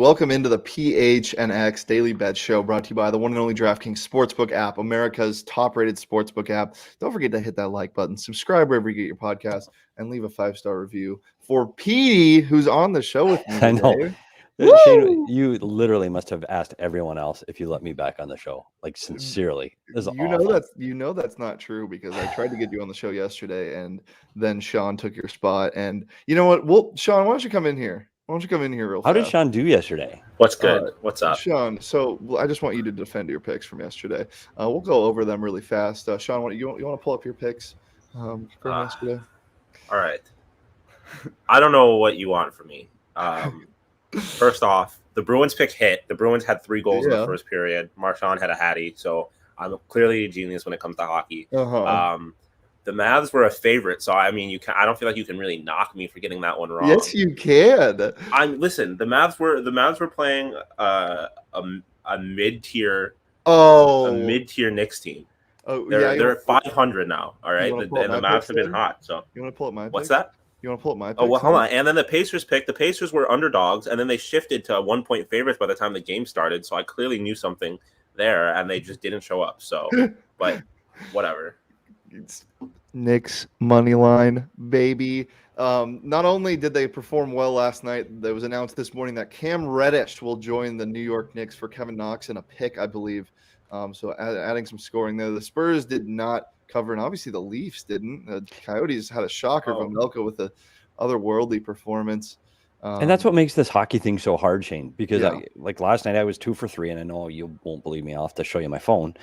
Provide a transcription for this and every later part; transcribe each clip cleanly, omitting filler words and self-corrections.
welcome into the PHNX Daily Bet Show, brought to you by the one and only DraftKings Sportsbook app, America's top-rated sportsbook app. Don't forget to hit that like button, subscribe wherever you get your podcast, and leave a 5-star review for Petey, who's on the show with me today. I know. Woo! Shane, you literally must have asked everyone else if you let me back on the show. Like, sincerely. This is awful. You know that's not true, because I tried to get you on the show yesterday, and then Sean took your spot. And you know what? Well, Sean, why don't you come in here? Real How fast? did Sean do yesterday? What's good? What's up? Sean, so I just want you to defend your picks from yesterday. We'll go over them really fast. Sean, you want to pull up your picks from yesterday? All right. I don't know what you want from me. First off, the Bruins pick hit. The Bruins had 3 goals in the first period. Marchand had a hattie, so I'm clearly a genius when it comes to hockey. The Mavs were a favorite, so I mean, I don't feel like you can really knock me for getting that one wrong. Yes, you can. Listen. The Mavs were playing a mid-tier Knicks team. Oh, they're at 500 now. All right, and the Mavs have been hot. So you want to pull up my? What's that? You want to pull up my picks? Oh, well, hold on. And then the Pacers picked. The Pacers were underdogs, and then they shifted to 1-point favorites by the time the game started. So I clearly knew something there, and they just didn't show up. So, but whatever. It's Knicks money line, baby. Not only did they perform well last night, it was announced this morning that Cam Reddish will join the New York Knicks for Kevin Knox in a pick, I believe. So adding some scoring there. The Spurs did not cover, and obviously the Leafs didn't. The Coyotes had a shocker from Melko with the otherworldly performance. And that's what makes this hockey thing so hard, Shane, because like last night I was 2 for 3, and I know you won't believe me. I'll have to show you my phone,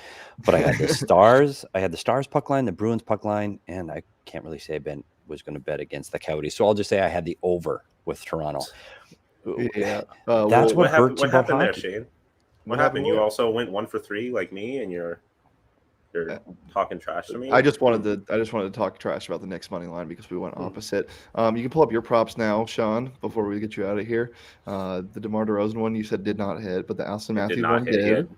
but I had the Stars. I had the Stars puck line, the Bruins puck line, and I can't really say I was going to bet against the Coyotes. So I'll just say I had the over with Toronto. Yeah. That's what hurts what about happened hockey. there, Shane? What happened? You also went 1 for 3 like me, and you're talking trash to me. I just wanted to talk trash about the Knicks money line because we went opposite. You can pull up your props now, Sean, before we get you out of here. The DeMar DeRozan one you said did not hit, but the Austin Matthews one did.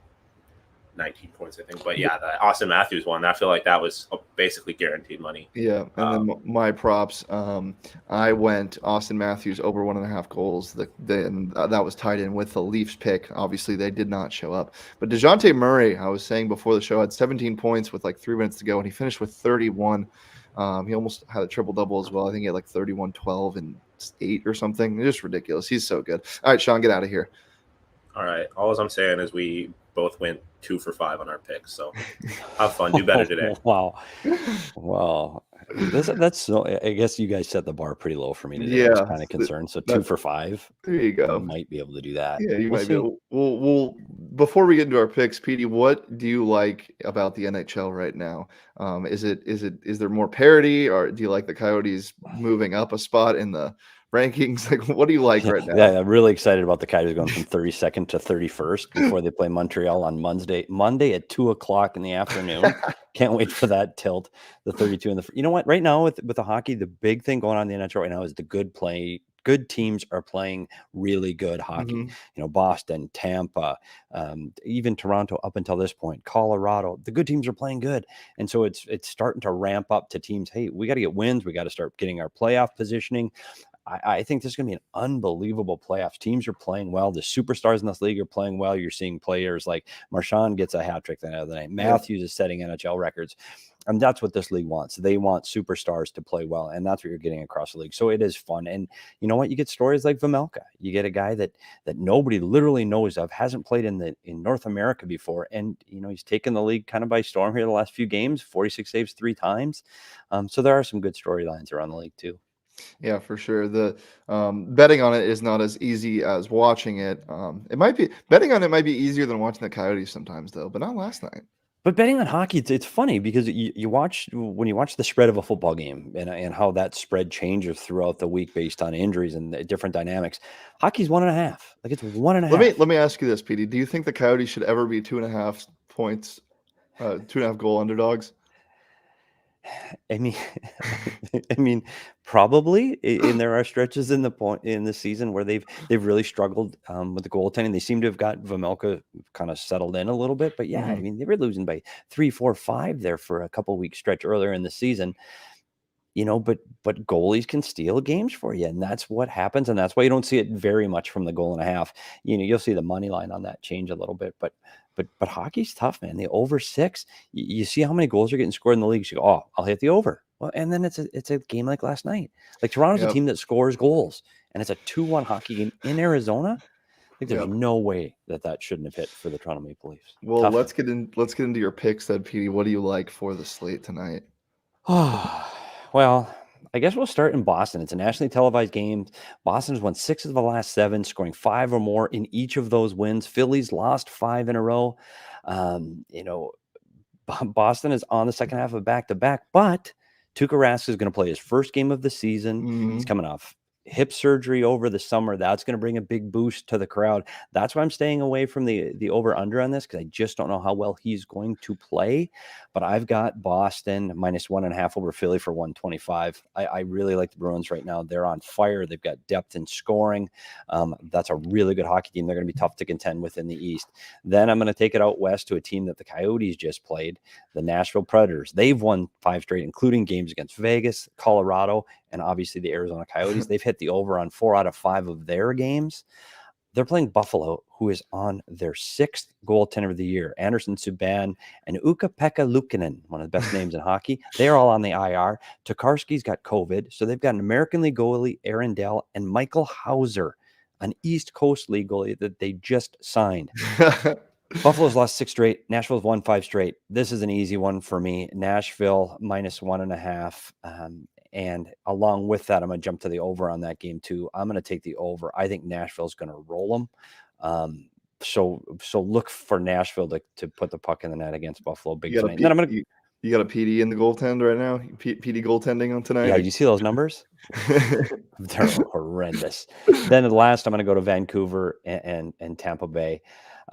19 points, I think. But yeah, the Austin Matthews one, I feel like that was basically guaranteed money. Yeah, and then my props, I went Austin Matthews over 1.5 goals. That was tied in with the Leafs pick. Obviously, they did not show up. But DeJounte Murray, I was saying before the show, had 17 points with like 3 minutes to go, and he finished with 31. He almost had a triple-double as well. I think he had like 31, 12, and 8 or something. It's just ridiculous. He's so good. All right, Sean, get out of here. All right. All I'm saying is we both went 2 for 5 on our picks. So have fun. Do better today. Wow. That's so. I guess you guys set the bar pretty low for me today. Yeah, I was kind of concerned. So 2 for 5. There you go. I might be able to do that. Yeah, you might be able. We'll before we get into our picks, Petey, what do you like about the NHL right now? Is there more parity, or do you like the Coyotes moving up a spot in the rankings? Like, what do you like right now? Yeah, I'm really excited about the Coyotes going from 32nd to 31st before they play Montreal on Monday at 2:00 in the afternoon. Can't wait for that tilt. The 32 and the. You know what? Right now with the hockey, the big thing going on in the NHL right now is the good teams are playing really good hockey. Mm-hmm. You know, Boston, Tampa, even Toronto up until this point, Colorado. The good teams are playing good, and so it's starting to ramp up to teams. Hey, we got to get wins. We got to start getting our playoff positioning. I think this is going to be an unbelievable playoffs. Teams are playing well. The superstars in this league are playing well. You're seeing players like Marchand gets a hat trick the other night. Matthews is setting NHL records. And that's what this league wants. They want superstars to play well, and that's what you're getting across the league. So it is fun. And you know what? You get stories like Vejmelka. You get a guy that nobody literally knows of, hasn't played in North America before, and you know he's taken the league kind of by storm here the last few games. 46 saves 3 times. So there are some good storylines around the league too. Yeah, for sure. The betting on it is not as easy as watching it. Betting on it might be easier than watching the Coyotes sometimes, though, but not last night. But betting on hockey, it's funny because you watch the spread of a football game and how that spread changes throughout the week based on injuries and the different dynamics. Hockey's 1.5. Like it's 1.5. Let me ask you this, Petey. Do you think the Coyotes should ever be 2.5 points, 2.5 goal underdogs? I mean, probably. And there are stretches in the season where they've really struggled with the goaltending. They seem to have got Vejmelka kind of settled in a little bit, but yeah, I mean, they were losing by 3, 4, 5 there for a couple weeks stretch earlier in the season. but goalies can steal games for you, and that's what happens, and that's why you don't see it very much from the goal and a half. You'll see the money line on that change a little bit, but hockey's tough, man. The over 6, you see how many goals are getting scored in the league. You go, oh, I'll hit the over. Well, and then it's a game like last night. Like Toronto's a team that scores goals, and it's a 2-1 hockey game in Arizona. I think there's no way that shouldn't have hit for the Toronto Maple Leafs. Well, tough. Let's get into your picks then, Petey. What do you like for the slate tonight? Well, I guess we'll start in Boston. It's a nationally televised game. Boston has won 6 of the last 7, scoring 5 or more in each of those wins. Philly's lost 5 in a row. Boston is on the second half of back-to-back, but Tuukka Rask is going to play his first game of the season. Mm-hmm. He's coming off hip surgery over the summer. That's going to bring a big boost to the crowd. That's why I'm staying away from the over-under on this, because I just don't know how well he's going to play. But I've got Boston -1.5 over Philly for 125. I really like the Bruins right now. They're on fire. They've got depth in scoring. That's a really good hockey team. They're going to be tough to contend with in the East. Then I'm going to take it out west to a team that the Coyotes just played, the Nashville Predators. They've won 5 straight, including games against Vegas, Colorado, and obviously the Arizona Coyotes. They've hit the over on 4 out of 5 of their games. They're playing Buffalo, who is on their 6th goaltender of the year, Anderson Subban and Ukko-Pekka Luukkonen, one of the best names in hockey. They're all on the IR. Tokarski's got COVID, so they've got an American League goalie, Aaron Dell, and Michael Hauser, an East Coast League goalie that they just signed. Buffalo's lost 6 straight. Nashville's won 5 straight. This is an easy one for me. Nashville -1.5. And along with that, I'm going to jump to the over on that game too. I'm going to take the over. I think Nashville's going to roll them. So look for Nashville to put the puck in the net against Buffalo big tonight. You got a PD in the goaltend right now? PD goaltending on tonight? Yeah, you see those numbers? They're horrendous. Then at last, I'm going to go to Vancouver and Tampa Bay.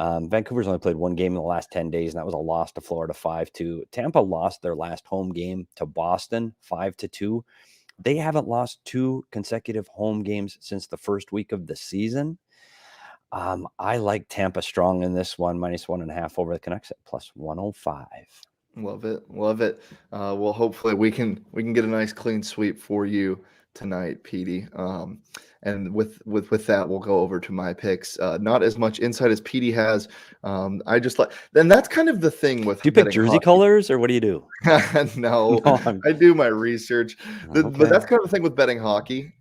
Vancouver's only played 1 game in the last 10 days, and that was a loss to Florida 5-2. Tampa lost their last home game to Boston 5-2. They haven't lost 2 consecutive home games since the first week of the season. I like Tampa strong in this one, -1.5 over the Canucks at +105. Love it. Well, hopefully we can get a nice clean sweep for you tonight, Petey. And with that, we'll go over to my picks. Not as much insight as Petey has. I just like. Then that's kind of the thing with. Do you pick jersey colors, or what do you do? No, I do my research. But that's kind of the thing with betting hockey.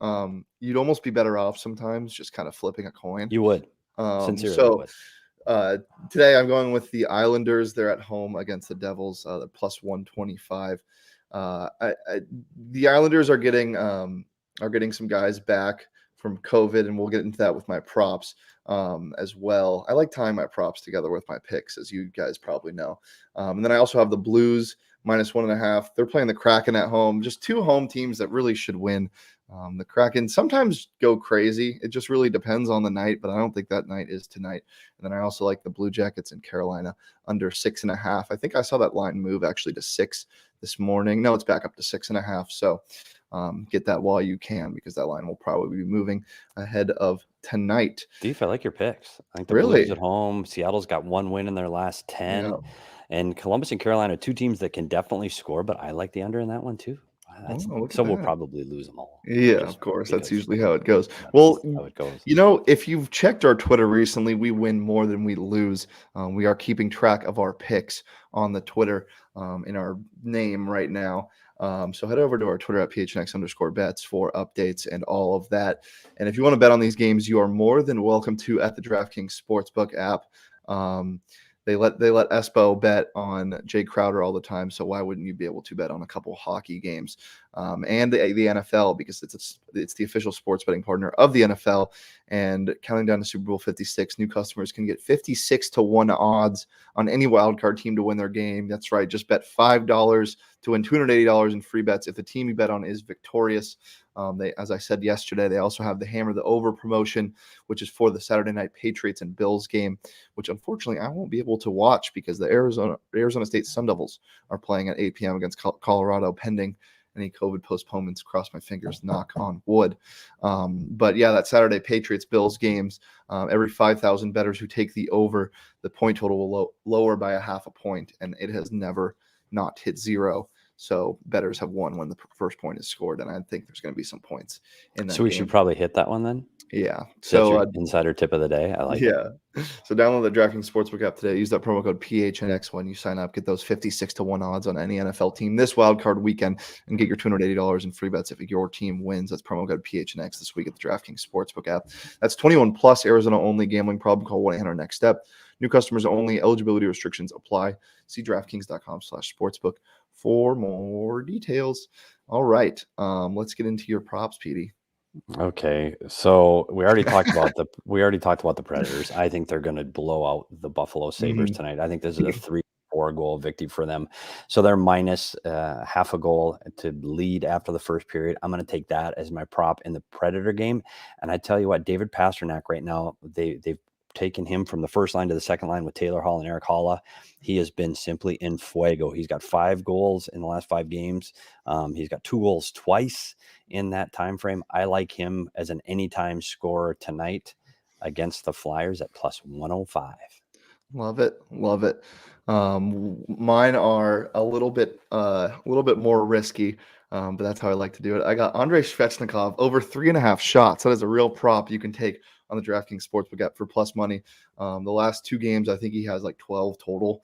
You'd almost be better off sometimes just kind of flipping a coin. You would. Sincerely, today I'm going with the Islanders. They're at home against the Devils. They're +125. The Islanders are getting some guys back from COVID, and we'll get into that with my props as well. I like tying my props together with my picks, as you guys probably know. And then I also have the Blues -1.5. They're playing the Kraken at home. Just 2 home teams that really should win. The Kraken sometimes go crazy. It just really depends on the night, but I don't think that night is tonight. And then I also like the Blue Jackets in Carolina under 6.5. I think I saw that line move actually to 6 this morning. No, it's back up to 6.5. So get that while you can, because that line will probably be moving ahead of tonight. Deef, I like your picks. I think the Blues at home. Seattle's got 1 win in their last 10. Yeah. And Columbus and Carolina are 2 teams that can definitely score, but I like the under in that one too. We'll probably lose them all. Yeah, of course. That's usually how it goes. Well, how it goes. If you've checked our Twitter recently, we win more than we lose. We are keeping track of our picks on the Twitter in our name right now. So head over to our Twitter at PHNX_bets for updates and all of that. And if you want to bet on these games, you are more than welcome to at the DraftKings Sportsbook app. They let Espo bet on Jay Crowder all the time, so why wouldn't you be able to bet on a couple hockey games and the NFL, because it's the official sports betting partner of the NFL. And counting down to Super Bowl 56, new customers can get 56-1 odds on any wildcard team to win their game. That's right, just bet $5 to win $280 in free bets if the team you bet on is victorious. As I said yesterday, they also have the Hammer the Over promotion, which is for the Saturday night Patriots and Bills game, which unfortunately I won't be able to watch because the Arizona State Sun Devils are playing at 8 p.m. against Colorado, pending any COVID postponements. Cross my fingers, knock on wood. But yeah, that Saturday Patriots Bills games, every 5,000 bettors who take the over, the point total will lower by 0.5 point, and it has never not hit 0. So bettors have won when the first point is scored, and I think there's going to be some points in that So we game. should probably hit that one then. Yeah. That's So your insider tip of the day. I like it. yeah. So download the DraftKings Sportsbook app today. Use that promo code PHNX when you sign up. Get those 56-1 odds on any NFL team this wildcard weekend and get your $280 in free bets if your team wins. That's promo code PHNX this week at the DraftKings Sportsbook app. That's 21 plus, Arizona only. Gambling problem? Call 1-800-NEXT-STEP. New customers only. Eligibility restrictions apply. See DraftKings.com/sportsbook for more details. All right. Let's get into your props, Petey. Okay, so we already talked about the Predators. I think they're going to blow out the Buffalo Sabres tonight. I think this is a 3-4 goal victory for them. So they're minus half a goal to lead after the first period. I'm going to take that as my prop in the Predator game. And I tell you what, David Pastrnak right now, they've taken him from the first line to the second line with Taylor Hall and Eric Halla. He has been simply in fuego. He's got 5 goals in the last 5 games. He's got 2 goals twice in that time frame. I like him as an anytime scorer tonight against the Flyers at plus 105. Love it. Mine are a little bit more risky, but that's how I like to do it. I got Andrei Svechnikov over 3.5 shots. That is a real prop you can take on the DraftKings Sportsbook app for plus money. The last 2 games, I think he has like 12 total.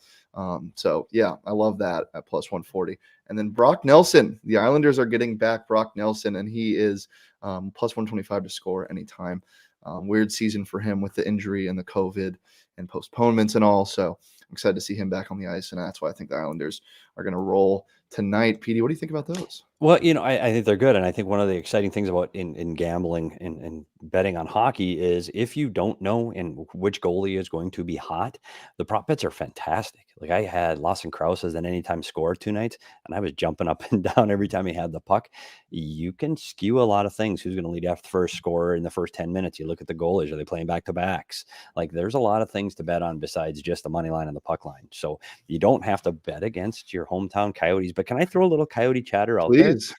So yeah, I love that at plus 140. And then Brock Nelson, the Islanders are getting back Brock Nelson, and he is plus 125 to score anytime. Weird season for him with the injury and the COVID and postponements and all. So I'm excited to see him back on the ice, and that's why I think the Islanders are going to roll tonight. Petey, what do you think about those? Well, I think they're good. And I think one of the exciting things about in gambling and betting on hockey is if you don't know which goalie is going to be hot, the prop bets are fantastic. Like I had Lawson Krause as an anytime scorer 2 nights, and I was jumping up and down every time he had the puck. You can skew a lot of things. Who's going to lead after the first scorer in the first 10 minutes? You look at the goalies. Are they playing back-to-backs? Like there's a lot of things to bet on besides just the money line and the puck line. So you don't have to bet against your hometown Coyotes. But can I throw a little Coyote chatter out there? Please.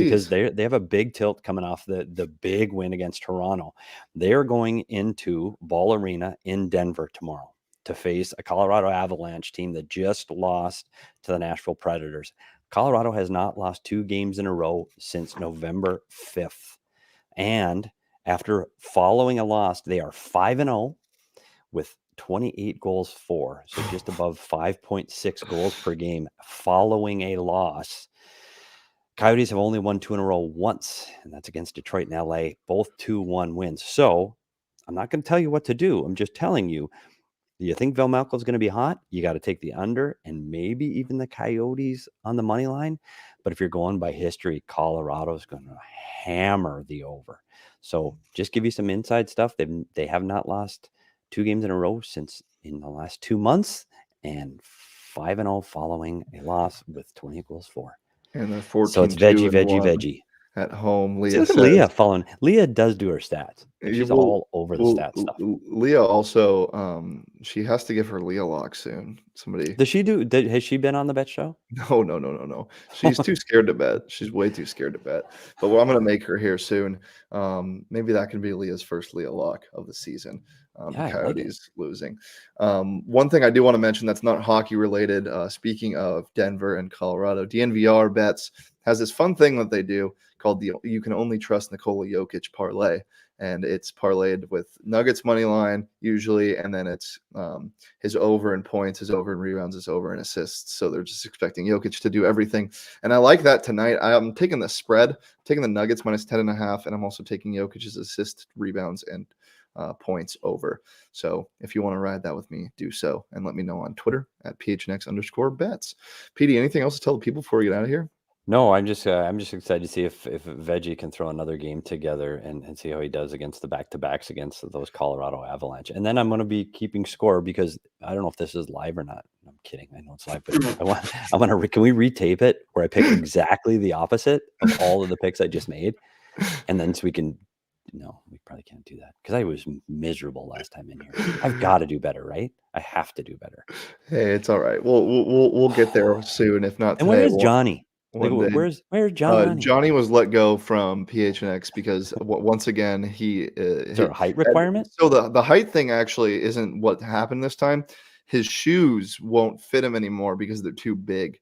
Because they have a big tilt coming off the big win against Toronto. They are going into Ball Arena in Denver tomorrow to face a Colorado Avalanche team that just lost to the Nashville Predators. Colorado has not lost 2 games in a row since November 5th. And after following a loss, they are 5-0 with 28 goals for, so just above 5.6 goals per game following a loss. Coyotes have only won 2 in a row once, and that's against Detroit and LA, both 2-1 wins. So I'm not going to tell you what to do. I'm just telling you, you think Velmalko is going to be hot? You got to take the under and maybe even the Coyotes on the money line. But if you're going by history, Colorado is going to hammer the over. So just give you some inside stuff. They have not lost 2 games in a row since in the last 2 months, and 5-0 following a loss with 20 goals for. And they're 14. So it's veggie at home. Leah look at Leah following. Leah does do her stats. She's all over the stats stuff. Leah also, she has to give her Leah lock soon. Somebody does she do? Has she been on the bet show? No. She's too scared to bet. She's way too scared to bet. But I'm going to make her here soon. Maybe that can be Leah's first Leah lock of the season. Coyotes losing. One thing I do want to mention that's not hockey related. Speaking of Denver and Colorado, DNVR Bets has this fun thing that they do called the "You Can Only Trust Nikola Jokic" parlay, and it's parlayed with Nuggets money line usually, and then it's his over in points, his over in rebounds, his over in assists. So they're just expecting Jokic to do everything, and I like that tonight. I'm taking the spread, taking the Nuggets minus 10.5, and I'm also taking Jokic's assist, rebounds, and points over. So if you want to ride that with me, do so, and let me know on Twitter at PHNX_bets. Petey, anything else to tell the people before we get out of here? No, I'm just excited to see if Veggie can throw another game together and see how he does against the back-to-backs against those Colorado Avalanche. And then I'm going to be keeping score because I don't know if this is live or not. I'm kidding. I know it's live, but can we retape it where I pick exactly the opposite of all of the picks I just made? And then so we can, no, we probably can't do that because I was miserable last time in here. I've got to do better, right? I have to do better. Hey, it's all right. We'll get there soon. If not today. And where is Johnny? Like, where's Johnny? Johnny was let go from PHNX because once again is there a height requirement? So the height thing actually isn't what happened this time. His shoes won't fit him anymore because they're too big.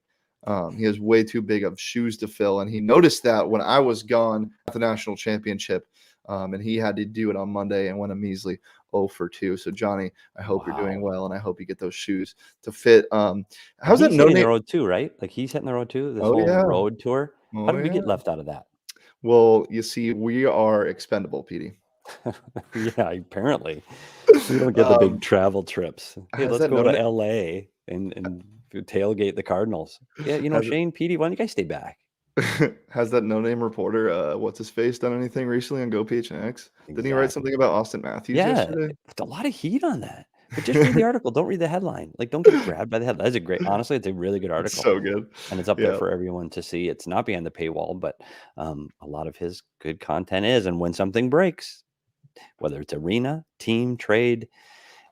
He has way too big of shoes to fill, and he noticed that when I was gone at the national championship, and he had to do it on Monday and went a measly 0 for 2. So Johnny, I hope you're doing well, and I hope you get those shoes to fit. How's that hitting the road too, right? Like he's hitting the road too. This whole road tour. How did we get left out of that? Well, you see, we are expendable, Petey. Yeah, apparently. We don't get the big travel trips. Hey, let's go to LA and tailgate the Cardinals. Yeah, Shane, Petey, why don't you guys stay back? Has that no-name reporter, what's his face, done anything recently on Go PHNX? Didn't he write something about Austin Matthews yesterday? A lot of heat on that. But just read the article. Don't read the headline. Like, don't get grabbed by the headline. That's honestly, it's a really good article. It's so good. And it's up there for everyone to see. It's not behind the paywall, but a lot of his good content is. And when something breaks, whether it's arena, team, trade,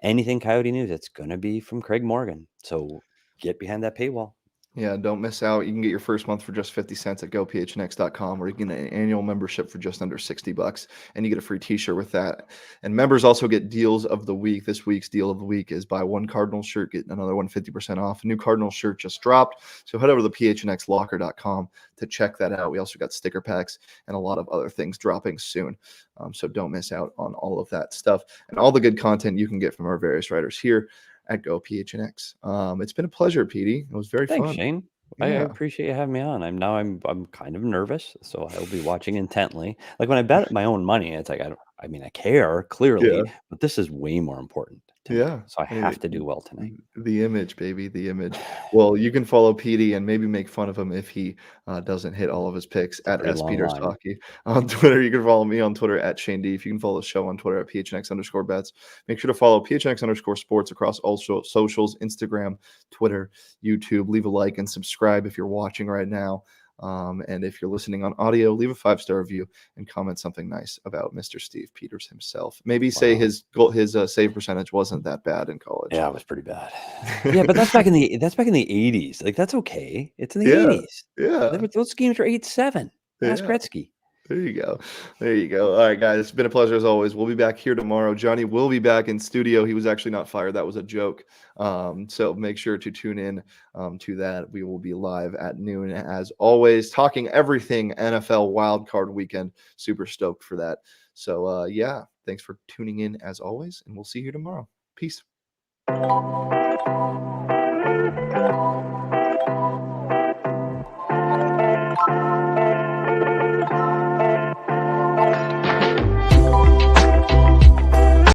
anything Coyote news, it's going to be from Craig Morgan. So get behind that paywall. Yeah, don't miss out. You can get your first month for just 50 cents at gophnx.com, or you can get an annual membership for just under $60, and you get a free t-shirt with that. And members also get deals of the week. This week's deal of the week is buy one Cardinal shirt, get another one 50% off. A new Cardinal shirt just dropped, so head over to the phnxlocker.com to check that out. We also got sticker packs and a lot of other things dropping soon. So don't miss out on all of that stuff and all the good content you can get from our various writers here at Go PHNX. It's been a pleasure, Petey. It was very fun. Thanks, Shane. I appreciate you having me on. I'm kind of nervous, so I'll be watching intently. Like when I bet my own money, it's like I care clearly, but this is way more important. So I have to do well tonight. The image, baby, the image. Well, you can follow Petey and maybe make fun of him if he doesn't hit all of his picks at S Peters Hockey on Twitter. You can follow me on Twitter at Shane Dieffenbach. You can follow the show on Twitter at PHNX_bets. Make sure to follow PHNX_sports across all socials: Instagram, Twitter, YouTube. Leave a like and subscribe if you're watching right now. And if you're listening on audio, leave a 5-star review and comment something nice about Mr. Steve Peters himself. Maybe say his save percentage wasn't that bad in college. Yeah, it was pretty bad. Yeah, but that's back in the 80s. Like that's okay. It's in the 80s. Yeah, those games were 8-7. Ask Gretzky. There you go. There you go. All right, guys. It's been a pleasure as always. We'll be back here tomorrow. Johnny will be back in studio. He was actually not fired. That was a joke. So make sure to tune in to that. We will be live at noon as always, talking everything NFL wildcard weekend. Super stoked for that. So thanks for tuning in as always, and we'll see you tomorrow. Peace.